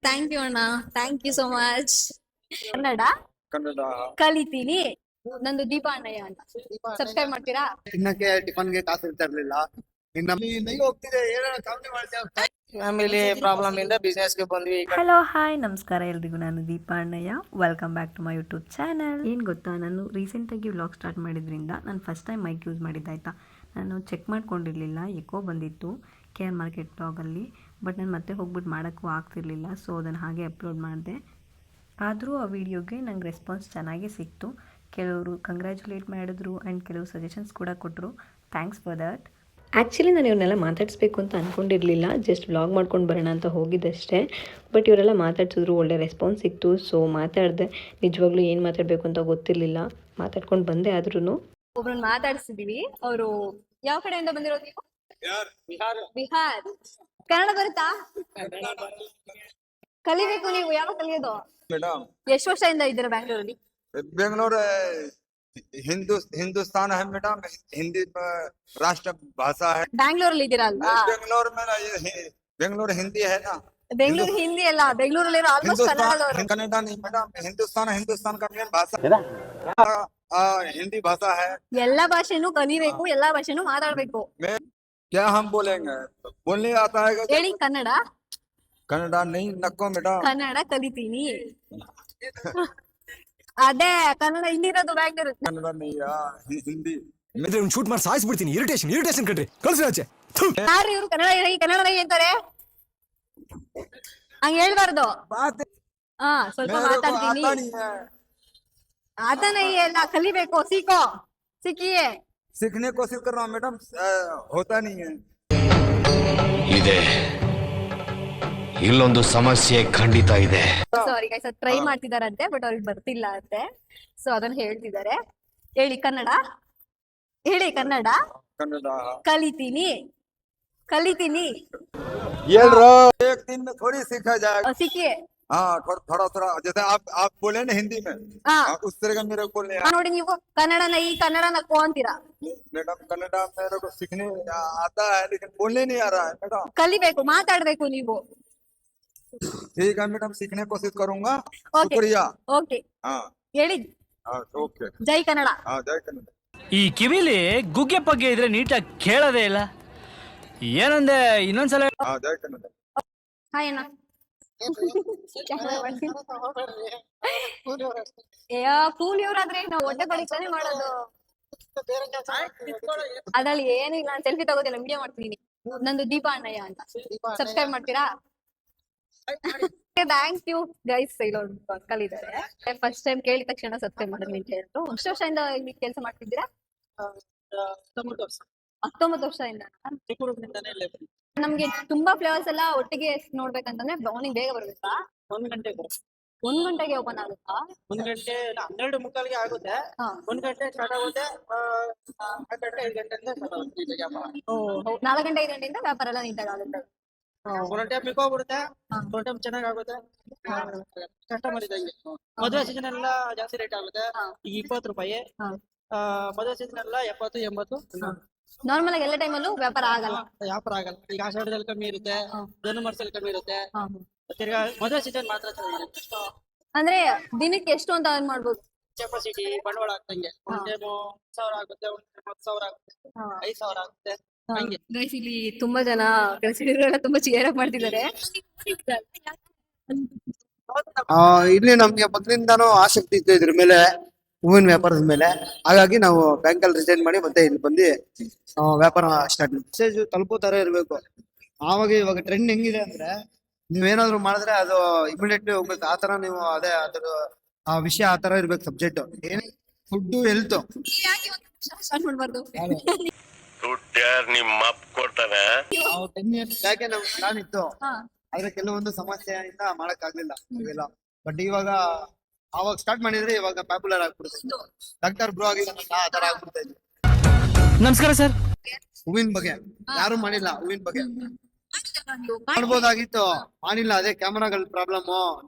Thank you ಅಣ್ಣ, thank you so much. Kannada Kannada ಕಲಿತೀನಿ. ನಂದು ದೀಪಾ ಅಣ್ಣಯ್ಯ ಅಂತ. ಸಬ್ಸ್ಕ್ರೈಬ್ ಮಾಡ್ತೀರಾ? ತಿನ್ನಕ್ಕೆ ಟಿಫನ್ಗೆ ಕಾಸು ಇರ್ತಾ ಇರ್ಲಿಲ್ಲ. ಇನ್ನು ಹೋಗ್ತಿದೆ ಏನಾರ ಕಾಮಿಡಿ ಮಾಡ್ತೇವೆ. ಫ್ಯಾಮಿಲಿ ಪ್ರಾಬ್ಲಮ್ ಇಂದ ಬಿಸ್ನೆಸ್ ಗೆ ಬಂದ್ವಿ. ಹಲೋ ಹಾಯ್ ನಮಸ್ಕಾರ ಎಲ್ರಿಗೂ. ನಾನು Deepa Annayya. Welcome back to my YouTube channel. ಏನು ಗೊತ್ತಾ, ನಾನು ರೀಸೆಂಟಾಗಿ ವ್ಲಾಗ್ ಸ್ಟಾರ್ಟ್ ಮಾಡಿದ್ರಿಂದ ನಾನು ಫಸ್ಟ್ ಟೈಮ್ ಮೈಕ್ ಯೂಸ್ ಮಾಡಿದ್ದಾಯ್ತಾ. ನಾನು ಚೆಕ್ ಮಾಡ್ಕೊಂಡಿರಲಿಲ್ಲ, ಎಕೋ ಬಂದಿತ್ತು KR ಮಾರ್ಕೆಟ್ ಬ್ಲಾಗಲ್ಲಿ. ಬಟ್ ನಾನು ಮತ್ತೆ ಹೋಗ್ಬಿಟ್ಟು ಮಾಡೋಕ್ಕೂ ಆಗ್ತಿರ್ಲಿಲ್ಲ, ಸೊ ಅದನ್ನು ಹಾಗೆ ಅಪ್ಲೋಡ್ ಮಾಡಿದೆ. ಆದರೂ ಆ ವಿಡಿಯೋಗೆ ನಂಗೆ ರೆಸ್ಪಾನ್ಸ್ ಚೆನ್ನಾಗೇ ಸಿಕ್ತು. ಕೆಲವರು ಕಂಗ್ರ್ಯಾಚುಲೇಟ್ ಮಾಡಿದ್ರು ಆ್ಯಂಡ್ ಕೆಲವು ಸಜೆಷನ್ಸ್ ಕೂಡ ಕೊಟ್ಟರು. Thanks for that. ಆ್ಯಕ್ಚುಲಿ ನಾನು ಇವ್ರನ್ನೆಲ್ಲ ಮಾತಾಡಿಸ್ಬೇಕು ಅಂತ ಅಂದ್ಕೊಂಡಿರಲಿಲ್ಲ, ಜಸ್ಟ್ ವ್ಲಾಗ್ ಮಾಡ್ಕೊಂಡು ಬರೋಣ ಅಂತ ಹೋಗಿದ್ದಷ್ಟೇ. ಬಟ್ ಇವರೆಲ್ಲ ಮಾತಾಡ್ಸಿದ್ರು, ಒಳ್ಳೆ ರೆಸ್ಪಾನ್ಸ್ ಸಿಕ್ತು. ಸೊ ಮಾತಾಡಿದೆ. ನಿಜವಾಗ್ಲೂ ಏನು ಮಾತಾಡಬೇಕು ಅಂತ ಗೊತ್ತಿರಲಿಲ್ಲ, ಮಾತಾಡ್ಕೊಂಡು ಬಂದೆ. ಆದ್ರೂ ಒಬ್ರನ್ನ ಮಾತಾಡ್ಸಿದೀವಿ. ಅವರು ಯಾವ ಕಡೆಯಿಂದ ಬಂದಿರೋದು ನೀವು? ಬಿಹಾರ್. ಕನ್ನಡ ಬರುತ್ತಾ? ಕಲಿಬೇಕು. ನೀವು ಯಾವಾಗ ಕಲಿಯೋದು? ಮೇಡಮ್ ಎಷ್ಟು ವರ್ಷದಿಂದ ಇದ್ದೀರಾ ಬ್ಯಾಂಗ್ಳೂರಲ್ಲಿ? बेंगलोर हिंदुस्तान है मैडम, हिंदी राष्ट्र भाषा है। ಬ್ಯಾಂಗ್ಳೂರಲ್ಲಿ ಇದ್ದೀರಾ ಅಲ್ವಾ? बेंगलोर में बेंगलोर हिंदी है ना। ಬೆಂಗಳೂರು ಹಿಂದಿ ಅಲ್ಲ, ಬೆಂಗಳೂರಲ್ಲಿರೋ ಆಲ್ಮೋಸ್ಟ್ ಕನ್ನಡದವರು. कनाडा नहीं मैडम, हिंदुस्तान का मेन भाषा हिंदी भाषा है। ಎಲ್ಲಾ ಭಾಷೆನೂ ಕಲಿಬೇಕು, ಎಲ್ಲಾ ಭಾಷೆನೂ ಮಾತಾಡ್ಬೇಕು. क्या हम बोलेंगे, बोलने आता है ಹೇಳಿ ಕನ್ನಡ. कनाडा नहीं नको मैडम, ಕನ್ನಡ ಕಲಿತೀನಿ. ಅದೇ ಕನ್ನಡ ಇಲ್ಲಿರೋದು ಬ್ಯಾಂಗ್ಳೂರು. कनाडा नहीं हिंदी। ಶೂಟ್ ಮಾಡಿ ಸಾಯಿಸ್ಬಿಡ್ತೀನಿ. ಇರಿಟೇಷನ್ ಕಣ್ರಿ, ಕಳ್ಸಿ ಆಚೆ. ಯಾರು ಇವ್ರು? ಕನ್ನಡ ಕನ್ನಡ ನೈ ಅಂತಾರೆ. ಹಂಗ ಹೇಳ್ಬಾರ್ದು. ಹಾ, ಸ್ವಲ್ಪ ಮಾತಾಡ್ತೀನಿ. ಆತ ನೈ ಎಲ್ಲ ಕಲಿಬೇಕು. ಸಿಕ್ಕಿಯೇ सीखने की कोशिश कर रहा हूँ मैडम, होता नहीं है। ಇದೆ ಇಲ್ಲೊಂದು ಸಮಸ್ಯೆ ಖಂಡಿತ ಇದೆ. ಸಾರಿ ಗೈಸ್, ಟ್ರೈ ಮಾಡ್ತಿದಾರಂತೆ ಬಟ್ ಅವ್ರಿಗೆ ಬರ್ತಿಲ್ಲ ಅಂತೆ. ಸೊ ಅದನ್ನ ಹೇಳ್ತಿದ್ದಾರೆ. ಹೇಳಿ ಕನ್ನಡ. कनाडा ಕಲಿತೀನಿ. एक दिन में थोड़ी सीखा जाएगा। ಸಿಕ್ಕಿಯೇ. हाँ, थोड़ा जैसे आप बोले ना हिंदी में, ಹಾ, उस तरह का मेरे को बोलने ನೋಡಿ ನೀವು ಕನ್ನಡ ನೈ ಕನ್ನಡ ನಕ್ಕು ಅಂತೀರಾ. मैडम कनाडा मेरे को सीखने आता है लेकिन बोलने नहीं आ रहा है मैडम। ಕಲಿಬೇಕು, ಮಾತಾಡ್ಬೇಕು ನೀವು. ठीक है मैडम, सीखने की कोशिश करूंगा। Okay. शुक्रिया। ಓಕೆ, हाँ ಹೇಳಿ. ओके। ಜೈ ಕನ್ನಡ. हाँ जय कनाडा। ಈ ಕಿವಿಲಿ ಗುಗ್ಗೆ ಪಗ್ಗೆ ಇದ್ರೆ ನೀಟಾಗಿ ಕೇಳೋದೇ ಇಲ್ಲ. ಏನಂದೆ ಇನ್ನೊಂದ್ಸಲ? हाँ जय कनाडा। ಹಾಯ್ ಅಣ್ಣ. ಕೂಲಿ ಅವ್ರಾದ್ರೆ ನಾವು ಹೊಟ್ಟೆ ಪಡಿತಾನೆ ಮಾಡೋದು. ಅದ್ರಲ್ಲಿ ಏನಿಲ್ಲ, ನಾನು ಸೆಲ್ಫಿ ತಗೋದಿಲ್ಲ, ವಿಡಿಯೋ ಮಾಡ್ತೀನಿ. ನಂದು ದೀಪಾ ಅಣ್ಣಯ್ಯ ಅಂತ. ಸಬ್ಸ್ಕ್ರೈಬ್ ಮಾಡ್ತೀರಾ? Thank you guys. ಇಲ್ಲೊಂದು ಅಂಕಲ್ ಇದಾರೆ, ಫಸ್ಟ್ ಟೈಮ್ ಕೇಳಿದ ತಕ್ಷಣ ಸಬ್ಸ್ಕ್ರೈಬ್ ಮಾಡಿದ್ವಿ ಅಂತ ಹೇಳಿದ್ರು. ಎಷ್ಟು ವರ್ಷದಿಂದ ಇಲ್ಲಿ ಕೆಲಸ ಮಾಡ್ತಿದ್ದೀರಾ? 19 ವರ್ಷದಿಂದ. ನಮ್ಗೆ ತುಂಬಾ ಫ್ಲೇವರ್ಸ್ ಎಲ್ಲ ಒಟ್ಟಿಗೆ ನೋಡ್ಬೇಕಂತಂದ್ರೆ ಮಾರ್ನಿಂಗ್ ಬೇಗ ಬರ್ಬೇಕಾ? 1 ಗಂಟೆಗೆ 1 ಗಂಟೆಗೆ ಓಪನ್ ಆಗುತ್ತಾ? 1 ಗಂಟೆ 12:45 ಆಗುತ್ತೆ. ಹಾ. 1 ಗಂಟೆ ಸ್ಟಾರ್ಟ್ ಆಗುತ್ತೆ. 4 ಗಂಟೆ 5 ಗಂಟೆಯಿಂದ ಸ್ಟಾರ್ಟ್ ಆಗುತ್ತೆ ವ್ಯಾಪಾರ. 4 ಗಂಟೆ 5 ಗಂಟೆಯಿಂದ ವ್ಯಾಪಾರ ಎಲ್ಲ ನೀಟಾಗಿ ಆಗುತ್ತೆ. ಒಂದೊಂದು ಟೈಮ್ ಮಿಕ್ ಹೋಗ್ಬಿಡುತ್ತೆ, ಒಂದೊಂದು ಟೈಮ್ ಚೆನ್ನಾಗಿ ಆಗುತ್ತೆ. ಕಸ್ಟಮರ್ ಇದ್ದಂಗೆ. ಮದುವೆ ಸೀಸನ್ ಎಲ್ಲ ಜಾಸ್ತಿ ರೇಟ್ ಆಗುತ್ತೆ. ಈಗ 20 ರೂಪಾಯಿ. ಹಾ. ಮದುವೆ ಸೀಸನ್ ಎಲ್ಲ 70, 80. ನಾರ್ಮಲ್ ಆಗಿ ಎಲ್ಲ ಟೈಮಲ್ಲೂ ವ್ಯಾಪಾರ ಆಗಲ್ಲ. ವ್ಯಾಪಾರ ಆಗಲ್ಲ. ಈಗ ಆಷಾಢದಲ್ಲಿ ಕಮ್ಮಿ ಇರುತ್ತೆ, ಧನುಮರ್ಸಲ್ಲಿ ಕಮ್ಮಿ ಇರುತ್ತೆ. ಹಾ. ತಿರ್ಗಾ ಮದುವೆ ಸೀಸನ್ ಮಾತ್ರ ಚೆನ್ನಾಗಿರುತ್ತೆ. ಅಂದ್ರೆ ದಿನಕ್ಕೆ ಎಷ್ಟು ಅಂತ ಅರ್ನ್ ಮಾಡ್ಬೋದು? ಕೆಪಾಸಿಟಿ ಬಂಡವಾಳ ಆಗ್ತಂಗೆ. ಒಂದ್ ಟೈಮು 1,000 ಆಗುತ್ತೆ, ಒಂದ್ ಟೈಮ್ 10,000 ಆಗುತ್ತೆ, 5,000 ಆಗುತ್ತೆ. ಹಂಗೆ ಗೈಸ್, ಇಲ್ಲಿ ತುಂಬಾ ಜನ ಕೆಲಸಗಳೆಲ್ಲ ತುಂಬಾ ಚೇರ್ ಅಪ್ ಮಾಡ್ತಿದ್ದಾರೆ. ಇಲ್ಲಿ ನಮ್ಗೆ ಮೊದಲಿಂದಾನು ಆಸಕ್ತಿ ಇತ್ತು ಇದ್ರ ಮೇಲೆ, ಹೂವಿನ ವ್ಯಾಪಾರದ ಮೇಲೆ. ಹಾಗಾಗಿ ನಾವು ಬ್ಯಾಂಕಲ್ಲಿ ರಿಸೈನ್ ಮಾಡಿ ಮತ್ತೆ ಇಲ್ಲಿ ಬಂದು ವ್ಯಾಪಾರ ಸ್ಟಾರ್ಟ್. ಮೆಸೇಜ್ ತಲುಪೋ ತರ ಇರ್ಬೇಕು. ಇವಾಗ ಟ್ರೆಂಡ್ ಹೆಂಗಿದೆ ಅಂದ್ರೆ, ನೀವೇನಾದ್ರು ಮಾಡಿದ್ರೆ ಅದು ಇಮಿಡಿಯೇಟ್ಲಿ ಹೋಗ್ಬೇಕು. ಆತರ ನೀವು ಅದೇ ಅದ್ರ ಆ ವಿಷಯ ಆತರ ಇರ್ಬೇಕು. ಸಬ್ಜೆಕ್ಟ್ ಏನೇ ಫುಡ್ ಹೆಲ್ತ್ ಸ್ಟಾರ್ಟ್ ಮಾಡ್ಬಾರ್ದು. ನಿಮ್ಮ ಅಪ್ಪ ಕೊಡ್ತಾನೆ. 10 years ಬ್ಯಾಕೆ ನಮ್ಗೆ ಪ್ಲಾನ್ ಇತ್ತು, ಹಾ. ಆದ್ರೆ ಕೆಲವೊಂದು ಸಮಸ್ಯೆಯಿಂದ ಮಾಡಕ್ ಆಗ್ಲಿಲ್ಲ ಇವೆಲ್ಲ. ಬಟ್ ಇವಾಗ ಅವಾಗ ಸ್ಟಾರ್ಟ್ ಮಾಡಿದ್ರೆ ಇವಾಗ ಪಾಪ್ಯುಲರ್ ಆಗ್ಬಿಡುತ್ತೆ. ಡಾಕ್ಟರ್ ಬ್ರೋ ಆಗಿದೆ ಆ ತರ ಆಗ್ಬಿಡ್ತಾ ಇದೆ. ನಮಸ್ಕಾರ ಸರ್. ಹೂವಿನ ಬಗ್ಗೆ ಯಾರು ಮಾಡಿಲ್ಲ. ಹೂವಿನ ಬಗ್ಗೆ ಮಾಡ್ಬೋದಾಗಿತ್ತು, ಮಾಡಿಲ್ಲ. ಅದೇ ಕ್ಯಾಮ್ರಾಗಳ ಪ್ರಾಬ್ಲಮ್.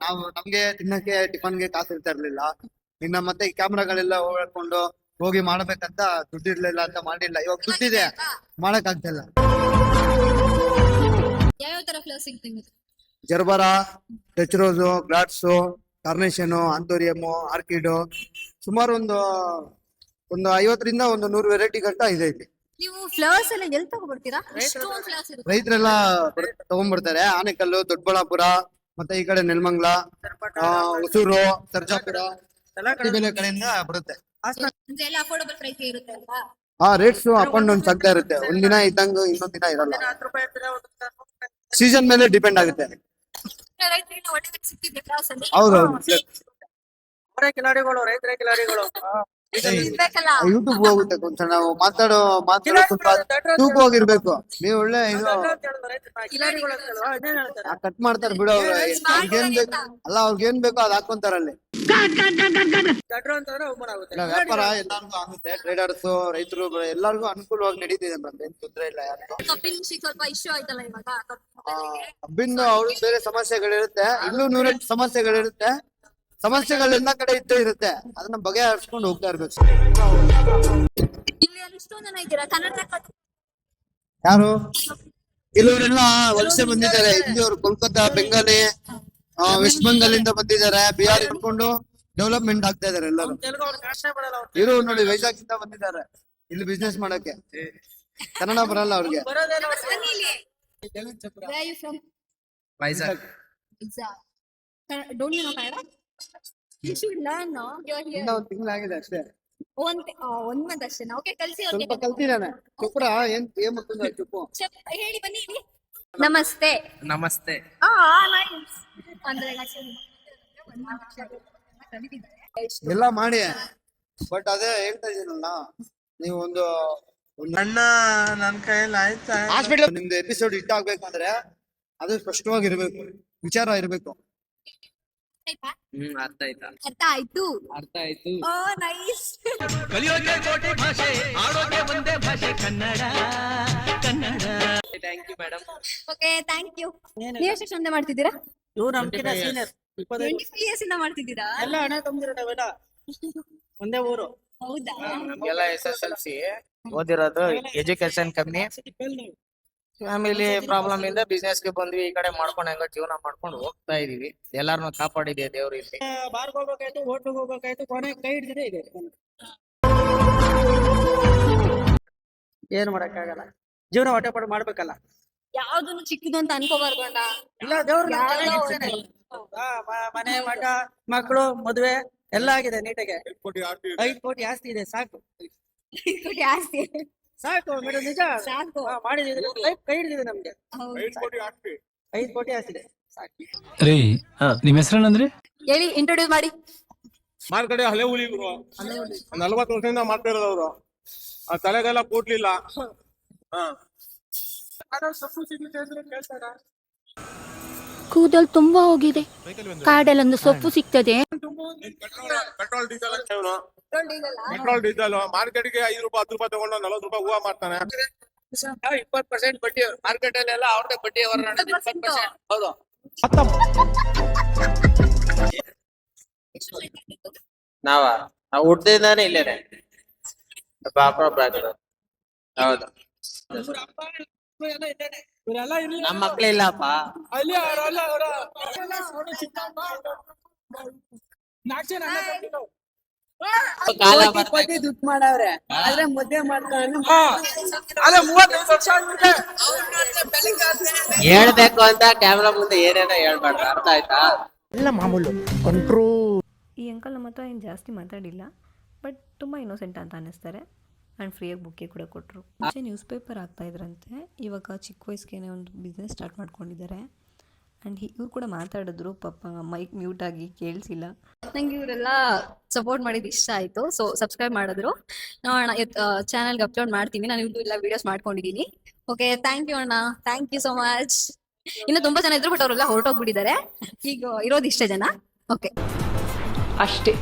ನಮ್ಗೆ ತಿನ್ನಕ್ಕೆ ಟಿಫನ್ಗೆ ಕಾಸು ಇರ್ತಾ ಇರ್ಲಿಲ್ಲ. ಇನ್ನ ಮತ್ತೆ ಈ ಕ್ಯಾಮ್ರಾಗಳೆಲ್ಲ ಓಡಾಡ್ಕೊಂಡು ಹೋಗಿ ಮಾಡ್ಬೇಕಂತ ದುಡ್ಡಿರ್ಲಿಲ್ಲ ಅಂತ ಮಾಡಿಲ್ಲ. ಇವಾಗ ದುಡ್ಡಿದೆ, ಮಾಡಕ್ ಆಗ್ತಿಲ್ಲ. ಯಾವ್ಯಾವ ತರ ಫ್ಲೇವರ್ ಸಿಗ್ತೀನಿ? ಜರ್ಬರಾ, ಟಚ್ ರೋಸು, ಗ್ಲಾಡ್ಸು, ಕಾರ್ನೇಷನ್, ಆಂಥೋರಿಯಮ್ಮು, ಆರ್ಕಿಡ್, ಸುಮಾರು ಒಂದು 50ರಿಂದ 100 ವೆರೈಟಿ ಗಂಟ ಇದೆ ಇಲ್ಲಿ. ನೀವು ಫ್ಲವರ್ಸ್ ಎಲ್ಲ ಎಲ್ಲಿ ತಗೊಬರ್ತೀರಾ? ಇಷ್ಟೊಂದು ಫ್ಲವರ್ಸ್ ಇರುತ್ತೆ. ರೈತರೆಲ್ಲ ತಗೊಂಡ್ಬರ್ತಾರೆ. ಆನೆಕಲ್ಲು, ದೊಡ್ಡಬಳ್ಳಾಪುರ, ಮತ್ತೆ ಈ ಕಡೆ ನೆಲಮಂಗ್ಲ, ಹೊಸೂರು, ಸರ್ಜಾಪುರ, ಈ ಬೆಲೆ ಕಡೆಯಿಂದ ಬರುತ್ತೆ. ಅಂದ್ರೆ ಎಲ್ಲ ಅಫೋರ್ಡಬಲ್ ಪ್ರೈಸ್ ಇರುತ್ತೆ ಅಲ್ವಾ? ರೇಟ್ಸ್ ಅಪ್ ಅಂಡ್ ಡೌನ್ ಆಗ್ತಾ ಇರುತ್ತೆ. ಒಂದಿನ ಇದ್ದಂಗ ಇನ್ನೊಂದ್ ದಿನ ಇರಲ್ಲ. 10 ರೂಪಾಯಿ ಇರ್ತದೆ, 1 ಸೀಸನ್ ಮೇಲೆ ಡಿಪೆಂಡ್ ಆಗುತ್ತೆ. ರೈತರಿಂದ ಒಳ್ಳೆ ಸಿಕ್ತಿದೆ ಫ್ಲವರ್ಸ್ ಅಲ್ಲಿ. ಹೌದೌದು. ಅವರೇ ಕಿಲಾಡಿಗಳು, ರೈತರೇ ಕಿಲಾಡಿಗಳು. ಇರ್ಬೇಕಲ್ಲ. ಯೂಟ್ಯೂಬ್ ಹೋಗುತ್ತೆ ಕೊಂಚ ನಾವು ಮಾತಾಡೋ ಸ್ವಲ್ಪ ತೂಕವಾಗಿರ್ಬೇಕು. ನೀವು ಒಳ್ಳೆ ಇದು ಕಿಲಾಡಿಗಳು ಅಂತ ಅಲ್ವಾ? ಇನ್ನೇನ್ ಹೇಳ್ತಾರೆ? ಕಟ್ ಮಾಡ್ತಾರೆ ಬಿಡು. ಅವ್ರಿಗೇನ್ ಬೇಕು ಅಲ್ಲ, ಅವ್ರಿಗೇನ್ ಬೇಕೋ ಅದ್ ಹಾಕೊಂತಾರಲ್ಲಿ. ದಡ್ರು ಅಂತಂದ್ರೆ ಅವಮಾನ ಆಗುತ್ತೆ. ಇಲ್ಲ, ವ್ಯಾಪಾರ ಎಲ್ಲಾರ್ಗು ಆಗುತ್ತೆ. ಟ್ರೇಡರ್ಸ್, ರೈತರು ಎಲ್ಲಾರ್ಗು ಅನುಕೂಲವಾಗಿ ನಡೀತಿದೆ ಮೇಡಮ್. ಏನ್ ತೊಂದ್ರೆ ಇಲ್ಲ ಯಾರಿಗೂ. ಕಪಿಲ್ ಸ್ವಲ್ಪ ಇಶ್ಯೂ ಆಯ್ತಲ್ಲ ಇವಾಗ. ಕಬ್ಬಿಂದು ಅವ್ರು ಬೇರೆ ಸಮಸ್ಯೆಗಳಿರುತ್ತೆ, ಇಲ್ಲೂ 100 ಸಮಸ್ಯೆಗಳಿರುತ್ತೆ. ಸಮಸ್ಯೆಗಳೆಲ್ಲ ಕಡೆ ಇದ್ದೇ ಇರುತ್ತೆ. ಅದನ್ನ ಬಗೆಹರಿಸ್ಕೊಂಡು ಹೋಗ್ತಾ ಇರ್ಬೇಕು. ಇಲ್ಲಿ ಎಷ್ಟೊಂದು ಜನ ಇದ್ದೀರಾ ಕನ್ನಡ? ಯಾರು ಕೆಲವರೆಲ್ಲ ವಲಸೆ ಬಂದಿದ್ದಾರೆ. ಇಲ್ಲಿಯವರು ಕೋಲ್ಕತ್ತಾ, ಬೆಂಗಾಲಿ, ವೆಸ್ಟ್ ಬೆಂಗಾಲ್ ಇಂದ ಬಂದಿದ್ದಾರೆ. ಬಿಹಾರ್ ಇಟ್ಕೊಂಡು ಡೆವಲಪ್ಮೆಂಟ್ ಆಗ್ತಾ ಇದಾರೆ ಎಲ್ಲರೂ. ತೆಲುಗು ಅವ್ರು ಕಾಷ್ಟೇ ಪಡಲ್ಲ ಅವ್ರು. ಇವರು ನೋಡಿ ವೈಜಾಗ್ ಇಂದ ಬಂದಿದ್ದಾರೆ ಇಲ್ಲಿ ಬಿಸ್ನೆಸ್ ಮಾಡಕ್ಕೆ. ಕನ್ನಡ ಬರಲ್ಲ ಅವ್ರಿಗೆ. ಬರೋದೇ ಇಲ್ಲ ಅವ್ರು. ಬನ್ನಿ ಇಲ್ಲಿ. Where are you from? Vizag. Don't you know Kannada? You should learn, no? You're here. ಇನ್ನ 1 ತಿಂಗಳಾಗಿದೆ ಅಷ್ಟೇ. ಒಂದ್ ಮಂತ್ ಅಷ್ಟೇನಾ? ಓಕೆ, ಕಲ್ಸಿ ಸ್ವಲ್ಪ ಕಲ್ತಿದ್ದಾನೆ. ಚುಪ್ರ ಏನ್ ಮತ್ತೊಂದು ಚುಪ್ಪು. ಹೇಳಿ ಬನ್ನಿ ಇಲ್ಲಿ. ನಮಸ್ತೆ. ನಮಸ್ತೆ. ನೈಸ್. ಅಂದ್ರೆ ಎಲ್ಲ ಮಾಡಿ, ಬಟ್ ಅದೇ ಹೇಳ್ತಾ ಇದೀನಲ್ಲ, ನೀವು ಒಂದು ಅಣ್ಣ ನನ್ ಕೈಯಲ್ಲಿ ಆಯ್ತಾ? ನಿಮ್ದು ಎಪಿಸೋಡ್ ಹಿಟ್ ಆಗ್ಬೇಕಂದ್ರೆ ಅದು ಸ್ಪಷ್ಟವಾಗಿರ್ಬೇಕು, ವಿಚಾರ ಇರ್ಬೇಕು. ಅರ್ಥ ಆಯ್ತಾ? ಅರ್ಥ ಆಯ್ತು. ಅರ್ಥ ಆಯ್ತು. Oh nice. ಕಲಿಯೋಕೆ ಕೋಟೆ ಭಾಷೆ, ಆಡೋಕೆ ಒಂದೇ ಭಾಷೆ Kannada. Thank you madam. Okay, thank you. ನೀವು ಎಷ್ಟು ಚಂದ ಮಾಡ್ತಿದ್ದೀರಾ? ಇವ್ರು ನಮ್ಕಿಂತ ಸೀನಿಯರ್. 25 years ಇಂದ ಮಾಡ್ತಿದ್ದೀರಾ? ಎಲ್ಲ ಹಣ ತಂದಿರೋ ನಾವೆಲ್ಲ ಒಂದೇ ಊರು. ಹೌದಾ? ನಮ್ಗೆಲ್ಲ SSLC ಓದಿರೋದು ಎಜುಕೇಶನ್ ಕಮ್ಮಿ, ಫ್ಯಾಮಿಲಿ ಪ್ರಾಬ್ಲಮ್ ಇಂದ ಬಿಸ್ನೆಸ್ ಗೆ ಬಂದ್ವಿ. ಈ ಕಡೆ ಮಾಡ್ಕೊಂಡು ಹೆಂಗೋ ಜೀವನ ಮಾಡ್ಕೊಂಡು ಹೋಗ್ತಾ ಇದೀವಿ. ಎಲ್ಲಾರನು ಕಾಪಾಡಿದೆ ದೇವ್ರು ಇಲ್ಲಿ. ಬಾರ್ಗ್ ಹೋಗ್ಬೇಕಾಯ್ತು, ಹೋಟ್ಲಿಗೆ ಹೋಗ್ಬೇಕಾಯ್ತು, ಕೊನೆ ಕೈ ಹಿಡಿದಿದೆ ಇದೆ. ಏನ್ ಮಾಡಕ್ಕಾಗಲ್ಲ, ಜೀವನ ಹೊಟ್ಟೆ ಪಾಡು ಮಾಡ್ಬೇಕಲ್ಲ. ಯಾವ್ದನ್ನು ಚಿಕ್ಕದು ಅಂತ ಅನ್ಕೋಬಾರ್ದು ಅಣ್ಣ. ಇಲ್ಲ, ದೇವ್ರು ಯಾವ್ದೋ ಮನೆ, ಮಠ, ಮಕ್ಕಳು, ಮದ್ವೆ ಎಲ್ಲ ಆಗಿದೆ ನೀಟಾಗೆ. 5 ಕೋಟಿ ಆಸ್ತಿ ಇದೆ, ಸಾಕು ಕೋಟಿ ಆಸ್ತಿ. ಸಾಕು ಮೇಡಮ್, ನಿಜ ಸಾಕು. ಮಾಡಿದ್ರೆ ಲೈಫ್ ಕೈ ಹಿಡಿದಿದೆ ನಮ್ಗೆ. ಹೌದು. 5 ಕೋಟಿ ಆಸ್ತಿ ಇದೆ, ಸಾಕು. ರೀ, ನಿಮ್ ಹೆಸರೇನಂದ್ರಿ? ಹೇಳಿ, ಇಂಟ್ರೊಡ್ಯೂಸ್ ಮಾಡಿ. ಮಾರ್ಕಡೆ ಹಳೆ ಹುಲಿ ಗುರು. 40 ವರ್ಷದಿಂದ ಮಾಡ್ತಾ ಇರೋದು ಅವರು. ಆ ತಲೆಗೆಲ್ಲ ಕೂಡ್ಲಿಲ್ಲ. ಸೊಪ್ಪು ಸಿಗುತ್ತೆ ಅಂದ್ರೆ ಕೇಳ್ತಾರ. ಕೂದಲು ತುಂಬಾ ಹೋಗಿದೆ, ಕಾಡಲ್ಲೊಂದು ಸೊಪ್ಪು ಸಿಗ್ತದೆ. ಪೆಟ್ರೋಲ್ ಡೀಸೆಲ್ ಅಂತ ಇವನು. ಪೆಟ್ರೋಲ್ ಡೀಸೆಲ್ ಮಾರ್ಕೆಟ್ಗೆ 5 ರೂಪಾಯಿ 10 ರೂಪಾಯಿ ತಗೊಂಡು 40 ರೂಪಾಯಿ ಹೂವ ಮಾಡ್ತಾನೆ. 20% ಬಡ್ಡಿ ಮಾರ್ಕೆಟ್ ಅಲ್ಲಿ ಎಲ್ಲ ಅವ್ರದೇ ಬಡ್ಡಿ. 20%. ಹೌದು. ನಾವು ಹುಟ್ಟಿದಾನೆ ಇಲ್ಲೇನೆ. ಹೌದು. ನಮ್ಮ ಮಕ್ಳಿಲ್ಲಪ್ಪ. ದುಡ್ಡು ಮಾಡವ್ರೆ, ಆದ್ರೆ ಮದ್ವೆ ಮಾಡ್ತಾರೆ. ಹೇಳ್ಬೇಕು ಅಂತ ಕ್ಯಾಮ್ರಾ ಮುಂದೆ ಏನೇನೋ ಹೇಳ್ಬಾರ್ದು, ಅರ್ಥ ಆಯ್ತಾ? ಎಲ್ಲ ಮಾಮೂಲು ಕಂಟ್ರೋಲ್. ಈ ಅಂಕಲ್ ನಮ್ಮ ಹತ್ರ ಏನು ಜಾಸ್ತಿ ಮಾತಾಡಿಲ್ಲ, ಬಟ್ ತುಂಬ ಇನ್ನೋಸೆಂಟ್ ಅಂತ ಅನ್ನಿಸ್ತಾರೆ. ಆ್ಯಂಡ್ ಫ್ರೀಯಾಗಿ ಬುಕ್ಕೆ ಕೂಡ ಕೊಟ್ಟರು. ಮುಂಚೆ ನ್ಯೂಸ್ ಪೇಪರ್ ಆಗ್ತಾಯಿದ್ರಂತೆ, ಇವಾಗ ಚಿಕ್ಕ ವಯಸ್ಸಿಗೆ ಒಂದು ಬಿಸ್ನೆಸ್ ಸ್ಟಾರ್ಟ್ ಮಾಡ್ಕೊಂಡಿದ್ದಾರೆ. ಆ್ಯಂಡ್ ಇವ್ರು ಕೂಡ ಮಾತಾಡಿದ್ರು, ಪಾಪ ಮೈಕ್ ಮ್ಯೂಟ್ ಆಗಿ ಕೇಳಿಸಿಲ್ಲ. ನಂಗೆ ಇವರೆಲ್ಲ ಸಪೋರ್ಟ್ ಮಾಡಿದ್ದು ಇಷ್ಟ ಆಯ್ತು. ಸೊ ಸಬ್ಸ್ಕ್ರೈಬ್ ಮಾಡಿದ್ರು. ನೋಡೋಣ, ಚಾನಲ್ಗೆ ಅಪ್ಲೋಡ್ ಮಾಡ್ತೀನಿ. ನಾನು ಇವ್ರು ಎಲ್ಲ ವಿಡಿಯೋಸ್ ಮಾಡ್ಕೊಂಡಿದ್ದೀನಿ. ಓಕೆ, ಥ್ಯಾಂಕ್ ಯು ಅಣ್ಣ, ಥ್ಯಾಂಕ್ ಯು ಸೋ ಮಚ್. ಇನ್ನು ತುಂಬಾ ಜನ ಇದ್ರು, ಬಟ್ ಅವರೆಲ್ಲ ಹೊರಟೋಗ್ಬಿಟ್ಟಿದ್ದಾರೆ. ಈಗ ಇರೋದು ಇಷ್ಟೇ ಜನ. ಓಕೆ, ಅಷ್ಟೇ.